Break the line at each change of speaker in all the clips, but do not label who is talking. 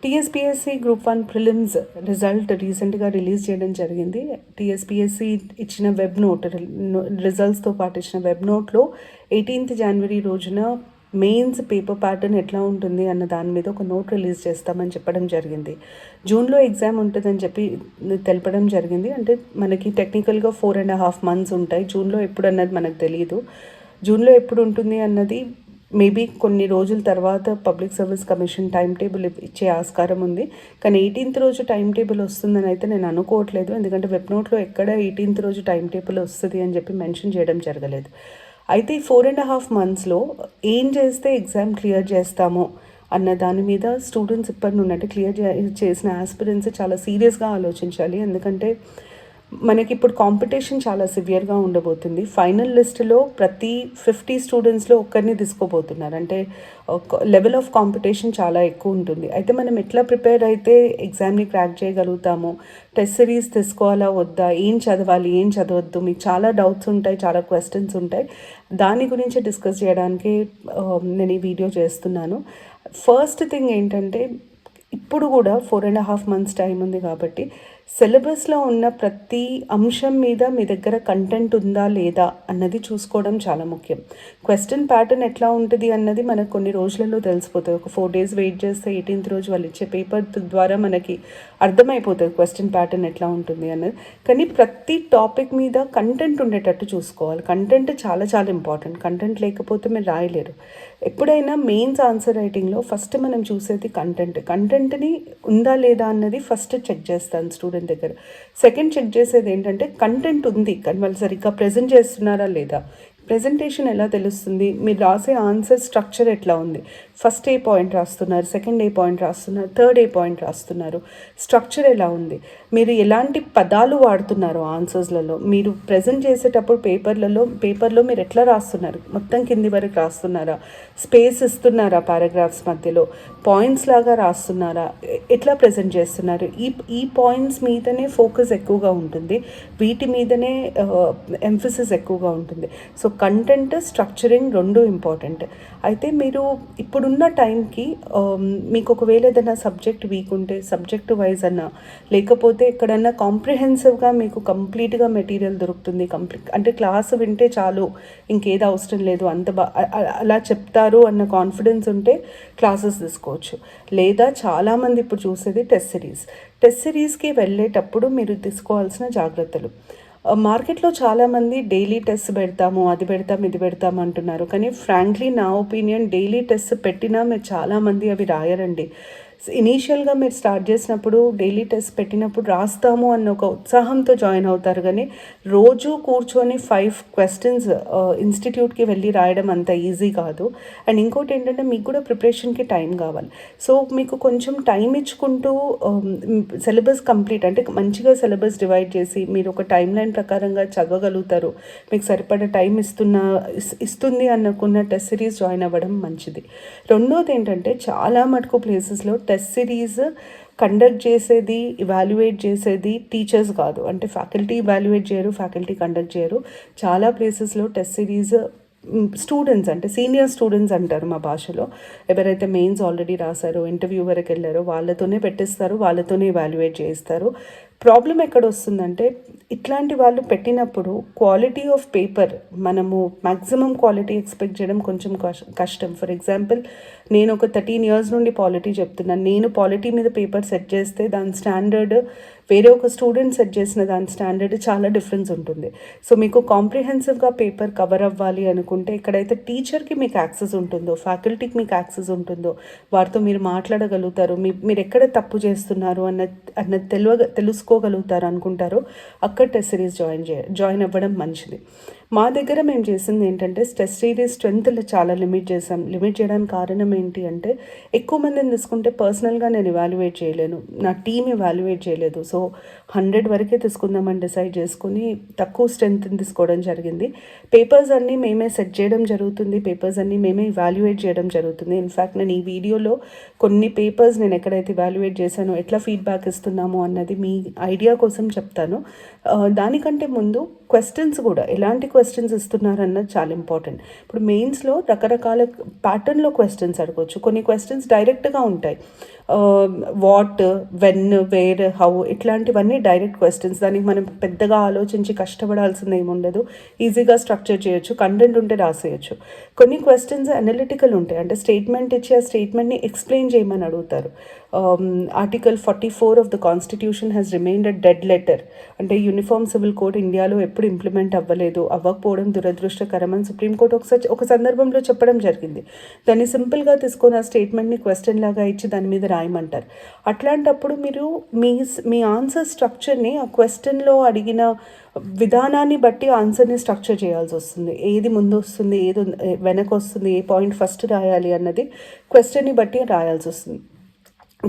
TSPSC group 1 prelims result రీసెంట్గా release చేయడం జరిగింది. టీఎస్పీఎస్సీ ఇచ్చిన వెబ్ నోట్ రిజల్ట్స్తో పాటు ఇచ్చిన వెబ్ నోట్లో 18th January రోజున మెయిన్స్ పేపర్ ప్యాటర్న్ ఎట్లా ఉంటుంది అన్న దాని మీద ఒక నోట్ రిలీజ్ చేస్తామని చెప్పడం జరిగింది. జూన్లో ఎగ్జామ్ ఉంటుందని చెప్పి తెలపడం జరిగింది. అంటే మనకి టెక్నికల్గా 4.5 months ఉంటాయి. జూన్లో ఎప్పుడు అన్నది మనకు తెలియదు. జూన్లో ఎప్పుడు ఉంటుంది అన్నది మేబీ కొన్ని రోజుల తర్వాత public service commission time table ఇచ్చే ఆస్కారం ఉంది. కానీ 18th రోజు టైం టేబుల్ వస్తుందని అయితే నేను అనుకోవట్లేదు. ఎందుకంటే వెబ్ నోట్లో ఎక్కడ 18th రోజు టైం టేబుల్ వస్తుంది అని చెప్పి మెన్షన్ చేయడం జరగలేదు. అయితే ఈ 4.5 monthsలో ఏం చేస్తే ఎగ్జామ్ క్లియర్ చేస్తామో అన్న దాని మీద స్టూడెంట్స్ ఇప్పటి నుండి అంటే క్లియర్ చేసిన ఆస్పిరెంట్స్ చాలా సీరియస్గా ఆలోచించాలి. ఎందుకంటే మనకి ఇప్పుడు కాంపిటీషన్ చాలా సివియర్గా ఉండబోతుంది. ఫైనల్ లిస్టులో ప్రతి 50 స్టూడెంట్స్లో ఒక్కరిని తీసుకోబోతున్నారు. అంటే లెవెల్ ఆఫ్ కాంపిటీషన్ చాలా ఎక్కువ ఉంటుంది. అయితే మనం ఎట్లా ప్రిపేర్ అయితే ఎగ్జామ్ని క్రాక్ చేయగలుగుతాము, టెస్ట్ సిరీస్ తీసుకోవాలా వద్దా, ఏం చదవాలి ఏం చదవద్దు, మీకు చాలా డౌట్స్ ఉంటాయి, చాలా క్వశ్చన్స్ ఉంటాయి. దాని గురించి డిస్కస్ చేయడానికి నేను ఈ వీడియో చేస్తున్నాను. ఫస్ట్ థింగ్ ఏంటంటే ఇప్పుడు కూడా 4.5 months టైం ఉంది కాబట్టి సిలబస్లో ఉన్న ప్రతి అంశం మీద మీ దగ్గర కంటెంట్ ఉందా లేదా అన్నది చూసుకోవడం చాలా ముఖ్యం. క్వశ్చన్ ప్యాటర్న్ ఎట్లా ఉంటుంది అన్నది మనకు కొన్ని రోజులలో తెలిసిపోతుంది. ఒక 4 days వెయిట్ చేస్తే 18th రోజు వాళ్ళు ఇచ్చే పేపర్ ద్వారా మనకి అర్థమైపోతుంది క్వశ్చన్ ప్యాటర్న్ ఎట్లా ఉంటుంది అన్నది. కానీ ప్రతి టాపిక్ మీద కంటెంట్ ఉండేటట్టు చూసుకోవాలి. కంటెంట్ చాలా చాలా ఇంపార్టెంట్. కంటెంట్ లేకపోతే మీరు రాయలేరు. ఎప్పుడైనా మెయిన్స్ ఆన్సర్ రైటింగ్లో ఫస్ట్ మనం చూసేది కంటెంట్ని ఉందా లేదా అన్నది ఫస్ట్ చెక్ చేస్తాను స్టూడెంట్ దగ్గర. సెకండ్ చెక్ చేసేది ఏంటంటే కంటెంట్ ఉంది కానీ వాళ్ళు సరిగ్గా ప్రజెంట్ చేస్తున్నారా లేదా. ప్రెజెంటేషన్ ఎలా తెలుస్తుంది, మీరు రాసే ఆన్సర్ స్ట్రక్చర్ ఎట్లా ఉంది, ఫస్ట్ ఏ పాయింట్ రాస్తున్నారు, సెకండ్ ఏ పాయింట్ రాస్తున్నారు, థర్డ్ ఏ పాయింట్ రాస్తున్నారు, స్ట్రక్చర్ ఎలా ఉంది, మీరు ఎలాంటి పదాలు వాడుతున్నారు ఆన్సర్స్లలో, మీరు ప్రజెంట్ చేసేటప్పుడు పేపర్లో మీరు ఎట్లా రాస్తున్నారు, మొత్తం కింది వరకు రాస్తున్నారా, స్పేస్ ఇస్తున్నారా పారాగ్రాఫ్స్ మధ్యలో, పాయింట్స్ లాగా రాస్తున్నారా, ఎట్లా ప్రజెంట్ చేస్తున్నారు, ఈ పాయింట్స్ మీదనే ఫోకస్ ఎక్కువగా ఉంటుంది, వీటి మీదనే ఎంఫసిస్ ఎక్కువగా ఉంటుంది. సో కంటెంట్ స్ట్రక్చరింగ్ రెండు ఇంపార్టెంట్. అయితే మీరు ఇప్పుడున్న టైంకి మీకు ఒకవేళ ఏదైనా సబ్జెక్ట్ వీక్ ఉంటే సబ్జెక్ట్ వైజ్ అన్నా, లేకపోతే ఎక్కడన్నా కాంప్రిహెన్సివ్గా మీకు కంప్లీట్గా మెటీరియల్ దొరుకుతుంది, అంటే క్లాస్ వింటే చాలు ఇంకేది అవసరం లేదు అలా చెప్తారు అన్న కాన్ఫిడెన్స్ ఉంటే క్లాసెస్ తీసుకోవచ్చు. లేదా చాలామంది ఇప్పుడు చూసేది టెస్ట్ సిరీస్కి వెళ్ళేటప్పుడు మీరు తీసుకోవాల్సిన జాగ్రత్తలు. మార్కెట్లో చాలామంది డైలీ టెస్ట్ పెడతాము, అది పెడతాం ఇది పెడతాము అంటున్నారు. కానీ ఫ్రాంక్లీ నా ఒపీనియన్ డైలీ టెస్ట్ పెట్టినా మీరు చాలామంది అవి రాయరండి. ఇనీషియల్గా మీరు స్టార్ట్ చేసినప్పుడు డైలీ టెస్ట్ పెట్టినప్పుడు రాస్తాము అన్న ఒక ఉత్సాహంతో జాయిన్ అవుతారు. కానీ రోజు కూర్చొని 5 questions ఇన్స్టిట్యూట్కి వెళ్ళి రాయడం అంత ఈజీ కాదు. అండ్ ఇంకోటి ఏంటంటే మీకు కూడా ప్రిపరేషన్కి టైం కావాలి. సో మీకు కొంచెం టైం ఇచ్చుకుంటూ సిలబస్ కంప్లీట్ అంటే మంచిగా సిలబస్ డివైడ్ చేసి మీరు ఒక టైం లైన్ ప్రకారంగా చదవగలుగుతారు, మీకు సరిపడా టైం ఇస్తుంది అనుకున్న టెస్ట్ సిరీస్ జాయిన్ అవ్వడం మంచిది. రెండోది ఏంటంటే చాలా మటుకు ప్లేసెస్లో టెస్ట్ సిరీస్ కండక్ట్ చేసేది, ఇవాల్యుయేట్ చేసేది టీచర్స్ కాదు. అంటే ఫ్యాకల్టీ ఇవాల్యుయేట్ చేయరు, ఫ్యాకల్టీ కండక్ట్ చేయరు. చాలా ప్లేసెస్లో టెస్ట్ సిరీస్ స్టూడెంట్స్ అంటే సీనియర్ స్టూడెంట్స్ అంటారు మా భాషలో, ఎవరైతే మెయిన్స్ ఆల్రెడీ రాశారో ఇంటర్వ్యూ వరకు వెళ్ళారో వాళ్ళతోనే పెట్టిస్తారు, వాళ్ళతోనే ఇవాల్యుయేట్ చేస్తారు. ప్రాబ్లం ఎక్కడ వస్తుందంటే ఇట్లాంటి వాళ్ళు పెట్టినప్పుడు క్వాలిటీ ఆఫ్ పేపర్ మనము మ్యాక్సిమం క్వాలిటీ ఎక్స్పెక్ట్ చేయడం కొంచెం కష్టం. ఫర్ ఎగ్జాంపుల్ నేను ఒక 13 years నుండి పాలిటీ చెప్తున్నాను. నేను పాలిటీ మీద పేపర్ సెట్ చేస్తే దాని స్టాండర్డ్ వేరే ఒక స్టూడెంట్ సెట్ చేసిన దాని స్టాండర్డ్ చాలా డిఫరెన్స్ ఉంటుంది. సో మీకు కాంప్రిహెన్సివ్గా పేపర్ కవర్ అవ్వాలి అనుకుంటే ఎక్కడైతే టీచర్కి మీకు యాక్సెస్ ఉంటుందో, ఫ్యాకల్టీకి మీకు యాక్సెస్ ఉంటుందో, వారితో మీరు మాట్లాడగలుగుతారు, మీరు ఎక్కడ తప్పు చేస్తున్నారు అన్నది తెలుసుకోగలుగుతారు అనుకుంటారు, అక్కడ టెస్ట్ సిరీస్ జాయిన్ అవ్వడం మంచిది. మా దగ్గర మేము చేసింది ఏంటంటే టెస్ట్ సిరీస్ స్ట్రెంత్ చాలా లిమిట్ చేయడానికి కారణం ఏంటి అంటే ఎక్కువ మందిని తీసుకుంటే పర్సనల్గా నేను ఇవాల్యుయేట్ చేయలేను, నా టీం ఇవాల్యుయేట్ చేయలేదు. సో 100 వరకే తీసుకుందామని డిసైడ్ చేసుకుని తక్కువ స్ట్రెంత్ని తీసుకోవడం జరిగింది. పేపర్స్ అన్నీ మేమే సెట్ చేయడం జరుగుతుంది, పేపర్స్ అన్నీ మేమే ఇవాల్యుయేట్ చేయడం జరుగుతుంది. ఇన్ఫ్యాక్ట్ నేను ఈ వీడియోలో కొన్ని పేపర్స్ నేను ఎక్కడైతే ఇవాల్యుయేట్ చేశానో ఎట్లా ఫీడ్బ్యాక్ ఇస్తున్నామో అన్నది మీ ఐడియా కోసం చెప్తాను. దానికంటే ముందు క్వశ్చన్స్ కూడా ఎలాంటి క్వశ్చన్స్ ఇస్తున్నారన్నది చాలా ఇంపార్టెంట్. ఇప్పుడు మెయిన్స్లో రకరకాల ప్యాటర్న్లో క్వశ్చన్స్ అడగవచ్చు. కొన్ని క్వశ్చన్స్ డైరెక్ట్గా ఉంటాయి, వాట్, వెన్, వేర్, హౌ ఇట్లాంటివన్నీ డైరెక్ట్ క్వశ్చన్స్. దానికి మనం పెద్దగా ఆలోచించి కష్టపడాల్సింది ఏముండదు. ఈజీగా స్ట్రక్చర్ చేయొచ్చు, కంటెంట్ ఉంటే రాసేయచ్చు. కొన్ని క్వశ్చన్స్ అనలిటికల్ ఉంటాయి, అంటే స్టేట్మెంట్ ఇచ్చి ఆ స్టేట్మెంట్ని ఎక్స్ప్లెయిన్ చేయమని అడుగుతారు. Article 44 of the constitution has remained a dead letter. అంటే యూనిఫామ్ సివిల్ కోడ్ ఇండియాలో ఎప్పుడు ఇంప్లిమెంట్ అవ్వలేదు, అవ్వకపోవడం దురదృష్టకరం అని సుప్రీంకోర్టు ఒక సందర్భంలో చెప్పడం జరిగింది. దాన్ని సింపుల్గా తీసుకొని ఆ స్టేట్మెంట్ని క్వశ్చన్ లాగా ఇచ్చి దాని మీద రాయమంటారు. అట్లాంటప్పుడు మీరు మీ ఆన్సర్ స్ట్రక్చర్ని ఆ క్వశ్చన్లో అడిగిన విధానాన్ని బట్టి ఆన్సర్ని స్ట్రక్చర్ చేయాల్సి వస్తుంది. ఏది ముందు వస్తుంది, ఏది వెనక వస్తుంది, ఏ పాయింట్ ఫస్ట్ రాయాలి అన్నది క్వశ్చన్ని బట్టి రాయాల్సి వస్తుంది.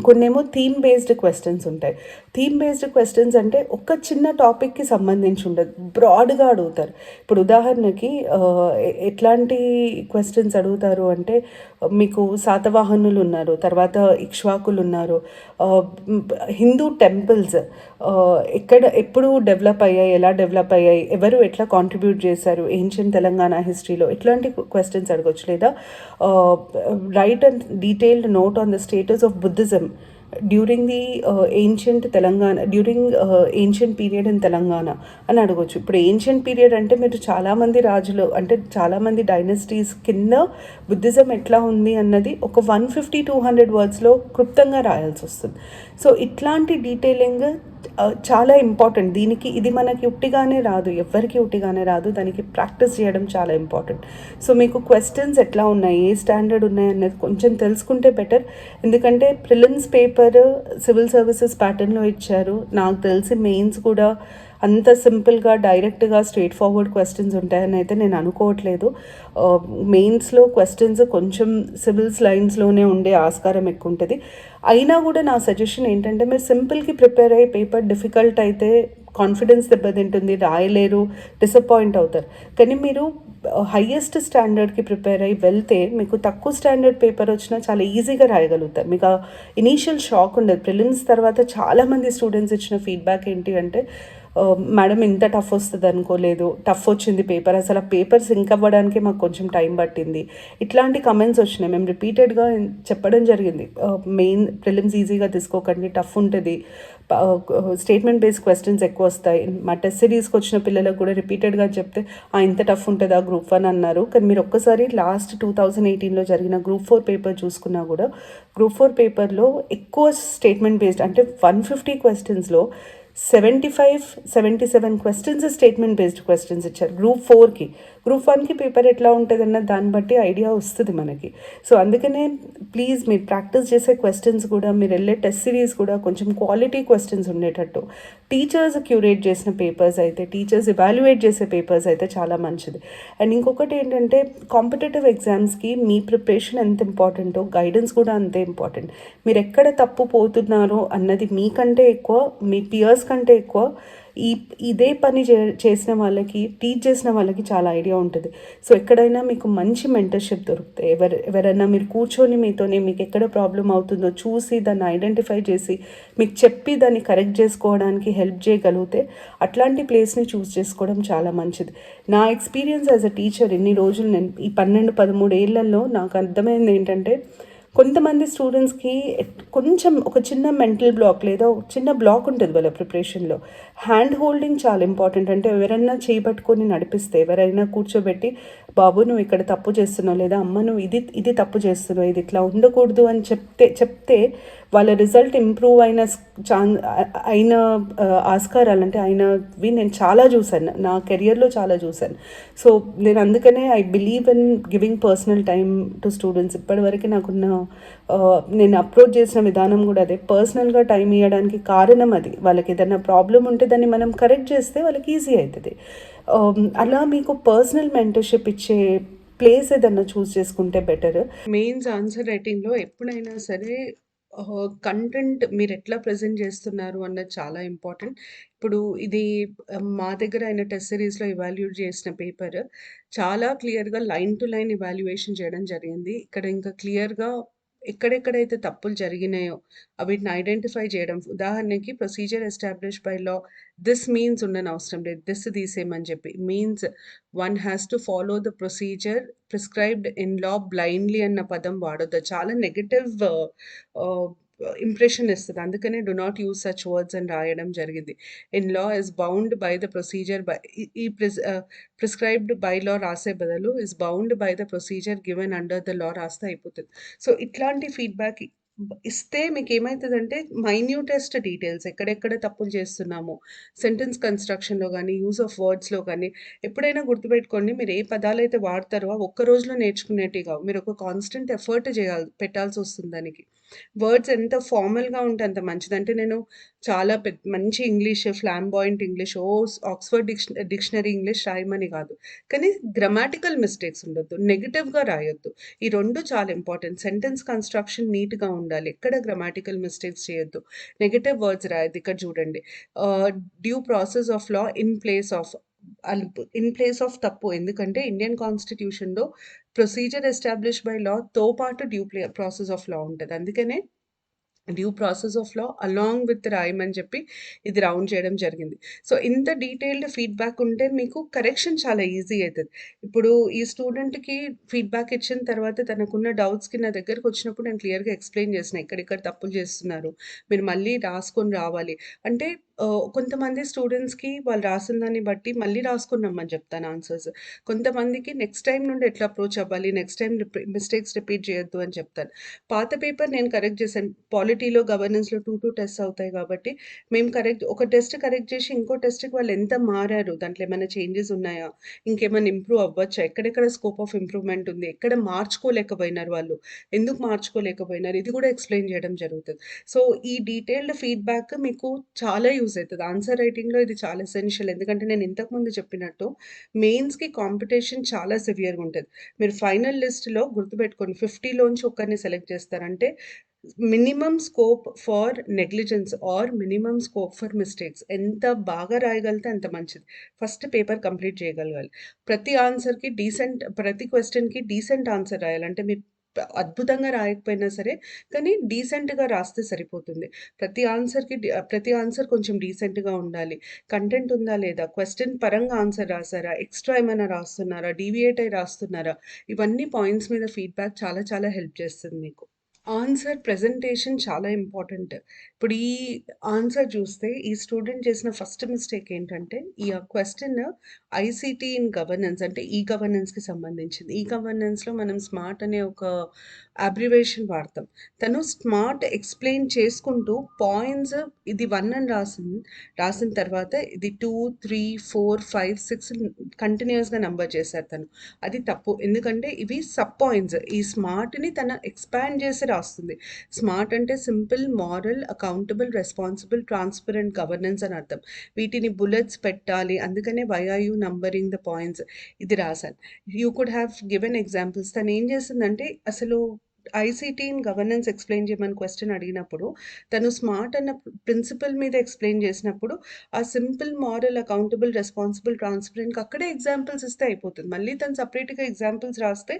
కొన్నేమో థీమ్ బేస్డ్ క్వశ్చన్స్ ఉంటాయి. థీమ్ బేస్డ్ క్వశ్చన్స్ అంటే ఒక చిన్న టాపిక్కి సంబంధించి ఉండదు, బ్రాడ్గా అడుగుతారు. ఇప్పుడు ఉదాహరణకి ఎట్లాంటి క్వశ్చన్స్ అడుగుతారు అంటే, మీకు శాతవాహనులు ఉన్నారు, తర్వాత ఇక్ష్వాకులు ఉన్నారు, హిందూ టెంపుల్స్ ఎప్పుడు డెవలప్ అయ్యాయి, ఎలా డెవలప్ అయ్యాయి, ఎవరు ఎట్లా కాంట్రిబ్యూట్ చేశారు ఏన్షియన్ తెలంగాణ హిస్టరీలో, ఇట్లాంటి క్వశ్చన్స్ అడగొచ్చు. లేదా right and detailed note on the status of Buddhism during the ancient Telangana, during ancient period in Telangana అని అడగొచ్చు. ఇప్పుడు ఏన్షియంట్ పీరియడ్ అంటే మీరు చాలామంది రాజులు, అంటే చాలామంది డైనస్టీస్ కింద బుద్ధిజం ఎట్లా ఉంది అన్నది ఒక 150-200 వర్డ్స్లో క్లుప్తంగా రాయాల్సి వస్తుంది. సో ఇట్లాంటి డీటెయిలింగ్ చాలా ఇంపార్టెంట్. ఇది మనకి ఉట్టిగానే రాదు, ఎవ్వరికి ఉట్టిగానే రాదు, దానికి ప్రాక్టీస్ చేయడం చాలా ఇంపార్టెంట్. సో మీకు క్వశ్చన్స్ ఎట్లా ఉన్నాయి, ఏ స్టాండర్డ్ ఉన్నాయి అనేది కొంచెం తెలుసుకుంటే బెటర్. ఎందుకంటే ప్రిలిమ్స్ పేపర్ సివిల్ సర్వీసెస్ ప్యాటర్న్లో ఇచ్చారు. నాకు తెలిసి మెయిన్స్ కూడా అంత సింపుల్గా డైరెక్ట్గా స్ట్రైట్ ఫార్వర్డ్ క్వశ్చన్స్ ఉంటాయని అయితే నేను అనుకోవట్లేదు. మెయిన్స్లో క్వశ్చన్స్ కొంచెం సివిల్స్ లైన్స్లోనే ఉండే ఆస్కారం ఎక్కువ ఉంటుంది. అయినా కూడా నా సజెషన్ ఏంటంటే, మీరు సింపుల్కి ప్రిపేర్ అయ్యి పేపర్ డిఫికల్ట్ అయితే కాన్ఫిడెన్స్ దెబ్బతింటుంది, రాయలేరు, డిసప్పాయింట్ అవుతారు. కానీ మీరు హయ్యెస్ట్ స్టాండర్డ్కి ప్రిపేర్ అయ్యి వెళ్తే మీకు తక్కువ స్టాండర్డ్ పేపర్ వచ్చినా చాలా ఈజీగా రాయగలుగుతారు. మీకు ఆ ఇనీషియల్ షాక్ ఉండదు. ప్రిలిమ్స్ తర్వాత చాలామంది స్టూడెంట్స్ ఇచ్చిన ఫీడ్బ్యాక్ ఏంటి అంటే, మేడం ఇంత టఫ్ వస్తుంది అనుకోలేదు, టఫ్ వచ్చింది పేపర్, అసలు ఆ పేపర్ సింక్ అవ్వడానికి మాకు కొంచెం టైం పట్టింది, ఇట్లాంటి కమెంట్స్ వచ్చినాయి. మేము రిపీటెడ్గా చెప్పడం జరిగింది, మెయిన్ ప్రిలిమ్స్ ఈజీగా తీసుకోకండి, టఫ్ ఉంటుంది, స్టేట్మెంట్ బేస్డ్ క్వశ్చన్స్ ఎక్కువ వస్తాయి. మా టెస్ట్ సిరీస్కి వచ్చిన పిల్లలకు కూడా రిపీటెడ్గా చెప్తే ఇంత టఫ్ ఉంటుందా గ్రూప్ 1 అన్నారు. కానీ మీరు ఒక్కసారి లాస్ట్ 2018లో జరిగిన గ్రూప్ 4 పేపర్ చూసుకున్నా కూడా గ్రూప్ 4 పేపర్లో ఎక్కువ స్టేట్మెంట్ బేస్డ్, అంటే 150 క్వశ్చన్స్లో 75-77 క్వశ్చన్స్ స్టేట్మెంట్ బేస్డ్ క్వశ్చన్స్ ఇచ్చారు గ్రూప్ 4కి. గ్రూప్ 1కి పేపర్ ఎట్లా ఉంటుంది అన్న దాన్ని బట్టి ఐడియా వస్తుంది మనకి. సో అందుకనే ప్లీజ్ మీరు ప్రాక్టీస్ చేసే క్వశ్చన్స్ కూడా, మీరు వెళ్ళే టెస్ట్ సిరీస్ కూడా కొంచెం క్వాలిటీ క్వశ్చన్స్ ఉండేటట్టు, టీచర్స్ క్యూరేట్ చేసిన పేపర్స్ అయితే, టీచర్స్ ఎవాల్యుయేట్ చేసే పేపర్స్ అయితే చాలా మంచిది. అండ్ ఇంకొకటి ఏంటంటే, కాంపిటేటివ్ ఎగ్జామ్స్కి మీ ప్రిపరేషన్ ఎంత ఇంపార్టెంటో గైడెన్స్ కూడా అంతే ఇంపార్టెంట్. మీరు ఎక్కడ తప్పు పోతున్నారో అన్నది మీకంటే ఎక్కువ, మీ పియర్స్ కంటే ఎక్కువ ఇదే పని చేసిన వాళ్ళకి, టీచ్ చేసిన వాళ్ళకి చాలా ఐడియా ఉంటుంది. సో ఎక్కడైనా మీకు మంచి మెంటర్షిప్ దొరుకుతాయి, ఎవరైనా మీరు కూర్చొని మీతోనే మీకు ఎక్కడ ప్రాబ్లం అవుతుందో చూసి దాన్ని ఐడెంటిఫై చేసి మీకు చెప్పి దాన్ని కరెక్ట్ చేసుకోవడానికి హెల్ప్ చేయగలిగితే అట్లాంటి ప్లేస్ని చూస్ చేసుకోవడం చాలా మంచిది. నా ఎక్స్పీరియన్స్ యాజ్ అ టీచర్ ఇన్ని రోజులు, నేను ఈ 12-13 ఏళ్లలో నాకు అర్థమైంది ఏంటంటే, కొంతమంది స్టూడెంట్స్కి కొంచెం ఒక చిన్న మెంటల్ బ్లాక్ లేదా ఒక చిన్న బ్లాక్ ఉంటుంది వాళ్ళ ప్రిపరేషన్లో. హ్యాండ్ హోల్డింగ్ చాలా ఇంపార్టెంట్. అంటే ఎవరైనా చేపట్టుకొని నడిపిస్తే, ఎవరైనా కూర్చోబెట్టి బాబు నువ్వు ఇక్కడ తప్పు చేస్తున్నావు, లేదా అమ్మ నువ్వు ఇది తప్పు చేస్తున్నావు, ఇది ఇట్లా ఉండకూడదు అని చెప్తే వాళ్ళ రిజల్ట్ ఇంప్రూవ్ అయిన ఆస్కారాలు, అంటే అయినవి నేను చాలా చూశాను, నా కెరియర్లో చాలా చూశాను. సో నేను అందుకనే I believe in giving personal time to students. ఇప్పటివరకు నాకున్న నేను అప్రోచ్ చేసిన విధానం కూడా అదే, పర్సనల్గా టైం ఇవ్వడానికి కారణం అది. వాళ్ళకి ఏదైనా ప్రాబ్లం ఉంటే దాన్ని మనం కరెక్ట్ చేస్తే వాళ్ళకి ఈజీ అవుతుంది. అలా మీకు పర్సనల్ మెంటర్షిప్ ఇచ్చే ప్లేస్ ఏదన్నా చూస్ చేసుకుంటే బెటర్. మెయిన్స్ ఆన్సర్ రైటింగ్లో ఎప్పుడైనా సరే కంటెంట్ మీరు ఎట్లా ప్రజెంట్ చేస్తున్నారు అన్నది చాలా ఇంపార్టెంట్. ఇప్పుడు ఇది మా దగ్గర అయిన టెస్ట్ సిరీస్లో ఎవాల్యూట్ చేసిన పేపర్ చాలా క్లియర్గా లైన్ టు లైన్ ఎవాల్యుయేషన్ చేయడం జరిగింది. ఇక్కడ ఇంకా క్లియర్గా ఎక్కడెక్కడైతే తప్పులు జరిగినాయో వీటిని ఐడెంటిఫై చేయడం. ఉదాహరణకి procedure establish by law, this means ఉండని అవసరం లేదు, దిస్ తీసేయమని చెప్పి. Means one has to follow the procedure prescribed in law blindly అన్న పదం వాడొద్దు. చాలా నెగటివ్ ఇంప్రెషన్ ఇస్తది. అందుకనే do not use such words అని రాయడం జరిగింది. In law is bound by the procedure by ఈ ఈ ప్రిస్క్రైబ్డ్ బై లా రాసే బదులు is bound by the procedure given under the law రాస్తే అయిపోతది. సో, ఇట్లాంటి ఫీడ్‌బ్యాక్ ఇస్తే మీకేమైతదంటే మైన్యూటెస్ట్ డీటెయిల్స్ ఎక్కడెక్కడ తప్పులు చేస్తున్నామో, సెంటెన్స్ కన్‌స్ట్రక్షన్‌లో గానీ, యూజ్ ఆఫ్ వర్డ్స్‌లో గానీ ఎప్పుడైనా గుర్తుపెట్టుకోండి మీరు ఏ పదాలైతే వాడతారో అవి ఒక్క రోజులో నేర్చుకునేటివి కావు. మీరు ఒక కాన్స్టెంట్ ఎఫర్ట్ పెట్టాల్సొస్తుంది దానికి. వర్డ్స్ ఎంత ఫార్మల్‌గా ఉంటే అంత మంచిది. అంటే నేను చాలా మంచి English, flamboyant English, Oxford dictionary English రాయమని కాదు. కానీ గ్రామాటికల్ మిస్టేక్స్ ఉండొద్దు. నెగెటివ్‌గా రాయొద్దు. ఈ 2 చాలా ఇంపార్టెంట్. సెంటెన్స్ కన్‌స్ట్రక్షన్ నీట్‌గా ఉండాలి. ఎక్కడ గ్రామాటికల్ మిస్టేక్స్ చేయొద్దు. నెగెటివ్ వర్డ్స్ రాయొద్దు. ఇక్కడ చూడండి. Ah, due process of law in place of తప్పు. ఎందుకంటే ఇండియన్ కాన్స్టిట్యూషన్‌లో ప్రొసీజర్ ఎస్టాబ్లిష్డ్ బై లాతో పాటు ప్రాసెస్ ఆఫ్ లా ఉంటది. అందుకనే due process of law along with రాయమని చెప్పి ఇది రౌండ్ చేయడం జరిగింది. సో, ఇంత డీటెయిల్డ్ ఫీడ్‌బ్యాక్ ఉంటే మీకు కరెక్షన్ చాలా ఈజీ అయితది. ఇప్పుడు ఈ స్టూడెంట్‌కి ఫీడ్‌బ్యాక్ ఇచ్చిన తర్వాత తనకున్న డౌట్స్‌కి నా దగ్గరకొచ్చినప్పుడు నేను క్లియర్‌గా ఎక్స్‌ప్లెయిన్ చేసిన. ఎక్కడెక్కడ తప్పులు చేస్తున్నారు. మీరు మళ్ళీ రాసుకొని రావాలి. అంటే కొంతమంది స్టూడెంట్స్‌కి వాళ్ళు రాసిన దాన్ని బట్టి మళ్ళీ రాసుకొని రమ్మని చెప్తాను ఆన్సర్స్. కొంతమందికి నెక్స్ట్ టైమ్ నుండి ఎట్లా అప్రోచ్ అవ్వాలి, నెక్స్ట్ టైమ్ మిస్టేక్స్ రిపీట్ చేయొద్దు అని చెప్తాను. పాత పేపర్ నేను కరెక్ట్ చేశాను. పాలిటీలో, గవర్నెన్స్‌లో 2 టెస్ట్స్ అవుతాయి కాబట్టి, మేము ఒక టెస్ట్ కరెక్ట్ చేసి, ఇంకో టెస్ట్‌కి వాళ్ళు ఎంత మారారు, దాంట్లో ఏమైనా చేంజెస్ ఉన్నాయా, ఇంకేమైనా ఇంప్రూవ్ అవ్వచ్చా, ఎక్కడెక్కడ స్కోప్ ఆఫ్ ఇంప్రూవ్‌మెంట్ ఉంది, ఎక్కడ మార్చుకోలేకపోయినారు వాళ్ళు, ఎందుకు మార్చుకోలేకపోయినారు, ఇది కూడా ఎక్స్‌ప్లెయిన్ చేయడం జరుగుతది. సో, ఈ డీటెయిల్డ్ ఫీడ్‌బ్యాక్ మీకు చాలా యూజ్ అయితది. ఆన్సర్ రైటింగ్‌లో ఇది చాలా ఎసెన్షియల్. ఎందుకంటే నేను ఇంతకుముందు చెప్పినట్టు మెయిన్స్‌కి కాంపిటీషన్ చాలా సివియర్‌గా ఉంటది. మీరు ఫైనల్ లిస్ట్‌లో గుర్తుపెట్టుకోండి 50లోంచి ఒకరిని సెలెక్ట్ చేస్తారంటే minimum scope for negligence are minimum scope for mistakes. ఎంత బాగా రాయగలిగితే అంత మంచిది. ఫస్ట్ పేపర్ కంప్లీట్ చేయగలగాలి. ప్రతి క్వెషన్‌కి డీసెంట్ ఆన్సర్ రాయాలి. అంటే మీరు అద్భుతంగా రాయకపోయినా సరే, కానీ డీసెంట్‌గా రాస్తే సరిపోతుంది. ప్రతి ఆన్సర్ కొంచెం డీసెంట్‌గా ఉండాలి. కంటెంట్ ఉందా లేదా? క్వెషన్ పరంగా ఆన్సర్ రాసారా? ఎక్స్‌ట్రా ఏమైనా రాస్తున్నారా? డీవియేట్ అయ్యి రాస్తున్నారా? ఇవన్నీ పాయింట్స్ మీద ఫీడ్‌బ్యాక్ చాలా చాలా హెల్ప్ చేస్తుంది మీకు. ఆన్సర్ ప్రెజెంటేషన్ చాలా ఇంపార్టెంట్. ఇప్పుడు ఈ ఆన్సర్ చూస్తే ఈ స్టూడెంట్ చేసిన ఫస్ట్ మిస్టేక్ ఏంటంటే, ఈ క్వెషన్ ఐసీటీ ఇన్ గవర్నెన్స్ అంటే గవర్నెన్స్‌కి సంబంధించింది. గవర్నెన్స్‌లో మనం స్మార్ట్ అనే ఒక అబ్రివేషన్ వాడతాం. తను స్మార్ట్ ఎక్స్‌ప్లెయిన్ చేసుకుంటూ పాయింట్స్ ఇది 1 అని రాసిన తర్వాత ఇది 2, 3, 4, 5, 6 కంటిన్యూయస్‌గా నంబర్ చేశారు తను. అది తప్పు. ఎందుకంటే ఇవి సబ్ పాయింట్స్. ఈ స్మార్ట్‌ని తను ఎక్స్‌పాండ్ చేసి రాస్తుంది. స్మార్ట్ అంటే simple, moral, accountable, responsible, transparent governance అని అర్థం. వీటిని బుల్లెట్స్ పెట్టాలి. అందుకనే why are you numbering the points ఇది రాసాను. You could have given examples. తనేం చేసిందంటే అసలు ఐసీటీ ఇన్ గవర్నెన్స్ ఎక్స్‌ప్లెయిన్ చేయమని క్వెషన్ అడిగినప్పుడు, తను స్మార్ట్ అన్న ప్రిన్సిపల్ మీద ఎక్స్‌ప్లెయిన్ చేసినప్పుడు, ఆ సింపుల్, మారల్, అకౌంటబుల్, రెస్పాన్సిబుల్, ట్రాన్స్‌పరెంట్‌కి అక్కడే ఎగ్జాంపుల్స్ ఇస్తే అయిపోతుంది. మళ్ళీ తను సెపరేట్‌గా ఎగ్జాంపుల్స్ రాస్తే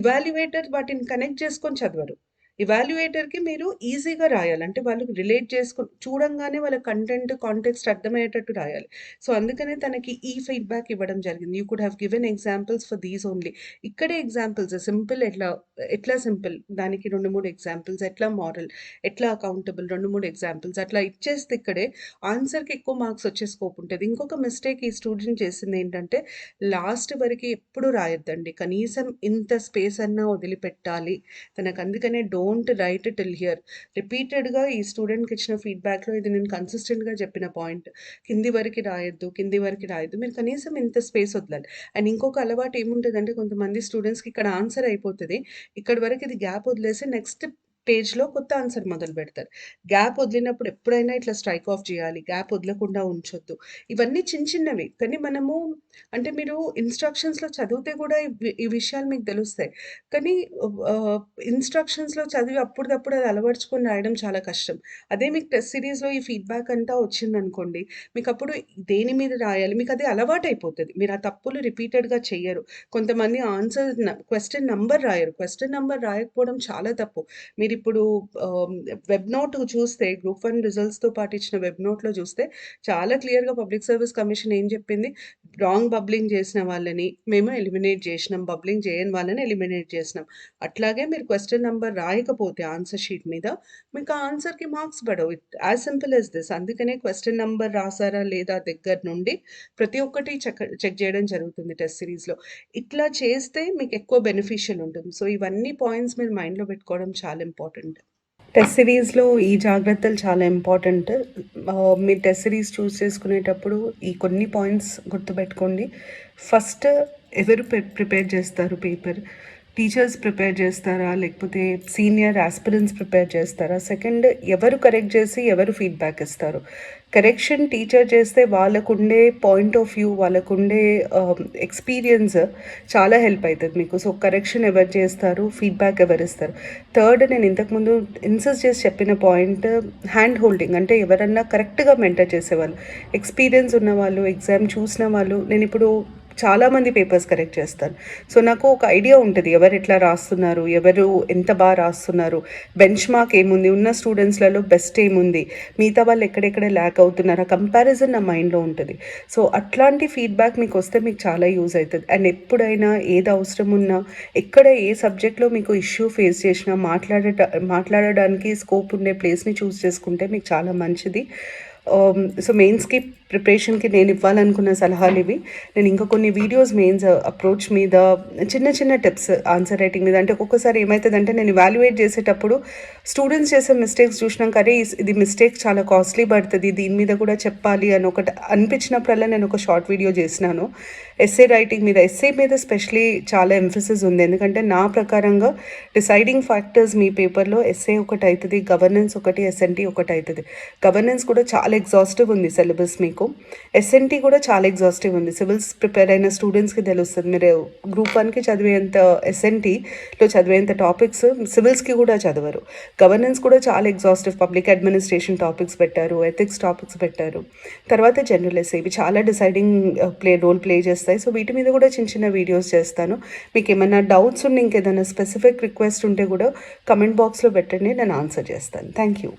ఇవాల్యుయేటర్ వాటిని కనెక్ట్ చేసుకొని చదవరు. ఇవాల్యుయేటర్‌కి మీరు ఈజీగా రాయాలి. అంటే వాళ్ళు రిలేట్ చేసుకొని చూడంగానే వాళ్ళ కంటెంట్, కాంటెక్స్ట్ అర్థమయ్యేటట్టు రాయాలి. సో, అందుకనే తనకి ఈ ఫీడ్‌బ్యాక్ ఇవ్వడం జరిగింది. You could have given examples for these only. ఇక్కడే ఎగ్జాంపుల్స్ సింపుల్ ఎట్లా సింపుల్ దానికి 2, 3 ఎగ్జాంపుల్స్, ఎట్లా మారల్, ఎట్లా అకౌంటబుల్ 2, 3 ఎగ్జాంపుల్స్ అట్లా ఇచ్చేస్తే ఇక్కడే ఆన్సర్‌కి ఎక్కువ మార్క్స్ వచ్చే స్కోప్ ఉంటది. ఇంకొక మిస్టేక్ ఈ స్టూడెంట్ చేసిందేంటంటే లాస్ట్ వరకి ఎప్పుడు రాయొద్దండి. కనీసం ఇంత స్పేస్ అన్నా వదిలిపెట్టాలి. తనకు అందుకనే డోంట్ రైట్ టిల్ హియర్. రిపీటెడ్‌గా ఈ స్టూడెంట్‌కి ఇచ్చిన ఫీడ్‌బ్యాక్‌లో ఇది నేను కన్సిస్టెంట్‌గా చెప్పిన పాయింట్. కింది వరకి రాయొద్దు, కింది వరకి రాయొద్దు. మీరు కనీసం ఇంత స్పేస్ వదలాలి. అండ్ ఇంకొక అలవాటు ఏముంటదంటే కొంతమంది స్టూడెంట్స్‌కి ఇక్కడ ఆన్సర్ అయిపోతది. ఇక్కడి వరకు ఇది గ్యాప్ వదిలేసి నెక్స్ట్ పేజ్‌లో కొత్త ఆన్సర్ మొదలుపెడతారు. గ్యాప్ వదిలినప్పుడు ఎప్పుడైనా ఇట్లా స్ట్రైక్ ఆఫ్ చేయాలి. గ్యాప్ వదలకుండా ఉంచొద్దు. ఇవన్నీ చిన్నవి. కానీ మనము అంటే మీరు ఇన్‌స్ట్రక్షన్స్‌లో చదివితే కూడా ఈ విషయాలు మీకు తెలుస్తాయి. కానీ ఆహ్, ఇన్‌స్ట్రక్షన్స్‌లో చదివి అప్పటిదప్పుడు అది అలవరుచుకొని రాయడం చాలా కష్టం. అదే మీకు టెస్ట్ సిరీస్‌లో ఈ ఫీడ్‌బ్యాక్ అంతా వచ్చిందనుకోండి, మీకప్పుడు దేని మీద రాయాలి మీకది అలవాటయిపోతది. మీరు ఆ తప్పులు రిపీటెడ్‌గా చెయ్యరు. కొంతమంది క్వెషన్ నంబర్ రాయరు. క్వెషన్ నంబర్ రాయకపోవడం చాలా తప్పు. మీరు మీకిప్పుడు వెబ్ నోట్ చూస్తే గ్రూప్ 1 రిజల్ట్స్‌తో పాటు ఇచ్చిన వెబ్ నోట్‌లో చూస్తే చాలా క్లియర్‌గా పబ్లిక్ సర్వీస్ కమిషన్ ఏం చెప్పింది? రాంగ్ బబ్లింగ్ చేసిన వాళ్ళని మేము ఎలిమినేట్ చేసినాం. బబ్లింగ్ చేయని వాళ్ళని ఎలిమినేట్ చేసినాం. అట్లాగే మీరు క్వెషన్ నంబర్ రాయకపోతే ఆన్సర్ షీట్ మీద మీకు ఆ ఆన్సర్‌కి మార్క్స్ పడవు. As simple as this. అందుకనే క్వెషన్ నంబర్ రాసారా లేదా దగ్గర నుండి ప్రతి ఒక్కటి చెక్ చేయడం జరుగుతుంది టెస్ట్ సిరీస్‌లో. ఇట్లా చేస్తే మీకెక్కువ బెనిఫిషియల్ ఉంటుంది. సో, ఇవన్నీ పాయింట్స్ మీరు మైండ్‌లో పెట్టుకోవడం చాలా ఇంపార్టెంట్. టెస్ట్ సిరీస్‌లో ఈ జాగ్రత్తలు చాలా ఇంపార్టెంట్. మీరు టెస్ట్ సిరీస్ చూస్ చేసుకునేటప్పుడు ఈ కొన్ని పాయింట్స్ గుర్తుపెట్టుకోండి. ఫస్ట్ ఎవరు ప్రిపేర్ చేస్తారు పేపర్? టీచర్స్ ప్రిపేర్ చేస్తారా? లేకపోతే సీనియర్ యాస్పిరెంట్స్ ప్రిపేర్ చేస్తారా? సెకండ్, ఎవరు కరెక్ట్ చేసి ఎవరు ఫీడ్‌బ్యాక్ ఇస్తారు? కరెక్షన్ టీచర్ చేస్తే వాళ్ళకుండే పాయింట్ ఆఫ్ వ్యూ, వాళ్ళకుండే ఎక్స్‌పీరియన్స్ చాలా హెల్ప్ అవుతుంది మీకు. సో, కరెక్షన్ ఎవరు చేస్తారు? ఫీడ్‌బ్యాక్ ఎవరిస్తారు? థర్డ్, నేను ఇంతకుముందు ఇన్సిస్ట్ చేసి చెప్పిన పాయింట్ హ్యాండ్ హోల్డింగ్. అంటే ఎవరన్నా కరెక్ట్‌గా మెంటర్ చేసేవాళ్ళు, ఎక్స్‌పీరియన్స్ ఉన్నవాళ్ళు, ఎగ్జామ్ చూసిన వాళ్ళు. నేనిప్పుడు చాలామంది పేపర్స్ కరెక్ట్ చేస్తాను. సో, నాకు ఒక ఐడియా ఉంటుంది ఎవరు ఎట్లా రాస్తున్నారు, ఎవరు ఎంత బాగా రాస్తున్నారు, బెంచ్ మార్క్ ఏముంది, ఉన్న స్టూడెంట్స్‌లలో బెస్ట్ ఏముంది, మిగతా వాళ్ళు ఎక్కడెక్కడ ల్యాక్ అవుతున్నారు, ఆ కంపారిజన్ నా మైండ్‌లో ఉంటుంది. సో, అట్లాంటి ఫీడ్‌బ్యాక్ మీకు వస్తే మీకు చాలా యూజ్ అవుతుంది. అండ్ ఎప్పుడైనా ఏది అవసరం ఉన్నా, ఎక్కడ ఏ సబ్జెక్ట్‌లో మీకు ఇష్యూ ఫేస్ చేసినా మాట్లాడడానికి స్కోప్ ఉండే ప్లేస్‌ని చూస్ చేసుకుంటే మీకు చాలా మంచిది. సో, మెయిన్స్‌కి ప్రిపరేషన్‌కి నేను ఇవ్వాలనుకున్న సలహాలు ఇవి. నేను ఇంకా కొన్ని వీడియోస్ మెయిన్స్ అప్రోచ్ మీద, చిన్న చిన్న టిప్స్ ఆన్సర్ రైటింగ్ మీద. అంటే ఒక్కొక్కసారి ఏమవుతుందంటే నేను ఇవాల్యుయేట్ చేసేటప్పుడు స్టూడెంట్స్ చేసే మిస్టేక్స్ చూసినాక అరే ఇది మిస్టేక్ చాలా కాస్ట్లీ పడుతుంది, దీని మీద కూడా చెప్పాలి అని ఒకటి అనిపించినప్పుడల్లా నేను ఒక షార్ట్ వీడియో చేసినాను. ఎస్సే రైటింగ్ మీద, ఎస్సే మీద స్పెషలీ చాలా ఎంఫసిస్ ఉంది. ఎందుకంటే నా ప్రకారంగా డిసైడింగ్ ఫ్యాక్టర్స్ మీ పేపర్లో ఎస్సే ఒకటి అవుతుంది, గవర్నెన్స్ ఒకటి, ఎస్ఎన్టీ ఒకటి అవుతుంది. గవర్నెన్స్ కూడా చాలా ఎగ్జాస్టివ్ ఉంది సిలబస్ మీకు. ఎస్ఎన్టీ కూడా చాలా ఎగ్జాస్టివ్ ఉంది. సివిల్స్ ప్రిపేర్ అయిన స్టూడెంట్స్కి తెలుస్తుంది. మీరు గ్రూప్ 1కి చదివేంత ఎస్ఎన్టీలో చదివేంత టాపిక్స్ సివిల్స్కి కూడా చదవరు. గవర్నెన్స్ కూడా చాలా ఎగ్జాస్టివ్. పబ్లిక్ అడ్మినిస్ట్రేషన్ టాపిక్స్ పెట్టారు, ఎథిక్స్ టాపిక్స్ పెట్టారు, తర్వాత జనరల్ ఎస్ఏ. ఇవి చాలా డిసైడింగ్ రోల్ ప్లే చేస్తాయి. సో, వీటి మీద కూడా చిన్న చిన్న వీడియోస్ చేస్తాను. మీకు ఏమైనా డౌట్స్ ఉండి ఇంకేదైనా స్పెసిఫిక్ రిక్వెస్ట్ ఉంటే కూడా కమెంట్ బాక్స్లో పెట్టండి, నేను ఆన్సర్ చేస్తాను. Thank you.